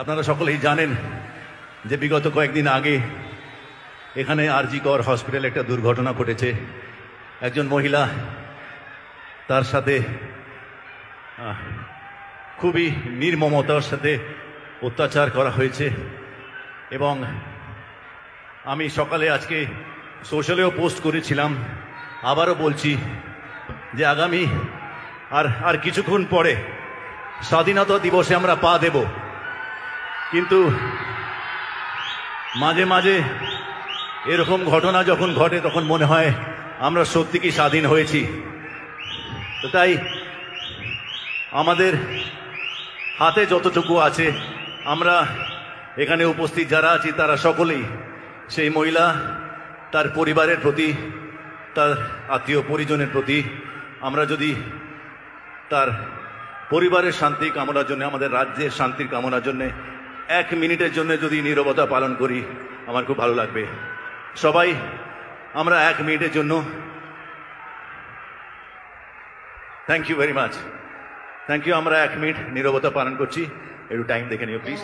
আপনারা সকলেই জানেন যে বিগত কয়েকদিন আগে এখানে আরজি কর হসপিটালে একটা দুর্ঘটনা ঘটেছে। একজন মহিলা, তার সাথে খুবই নির্মমতার সাথে অত্যাচার করা হয়েছে। এবং আমি সকালে আজকে সোশ্যালেও পোস্ট করেছিলাম, আবারও বলছি যে আগামী আর কিছুক্ষণ পরে স্বাধীনতা দিবসে আমরা পা দেব, কিন্তু মাঝে মাঝে এরকম ঘটনা যখন ঘটে তখন মনে হয় আমরা সত্যি কি স্বাধীন হয়েছি। তো তাই আমাদের হাতে যতটুকু আছে, আমরা এখানে উপস্থিত যারা আছি তারা সকলেই সেই মহিলা, তার পরিবারের প্রতি, তার আত্মীয় পরিজনের প্রতি আমরা যদি তার পরিবারের শান্তি কামনার জন্য, আমাদের রাজ্যের শান্তির কামনার জন্য 1 মিনিটের জন্য যদি নীরবতা পালন করি, আমার খুব ভালো লাগবে। সবাই আমরা 1 মিনিটের জন্য, thank you very much, thank you, আমরা 1 মিনিট নীরবতা পালন করছি। একটু টাইম দেখে নিও প্লিজ।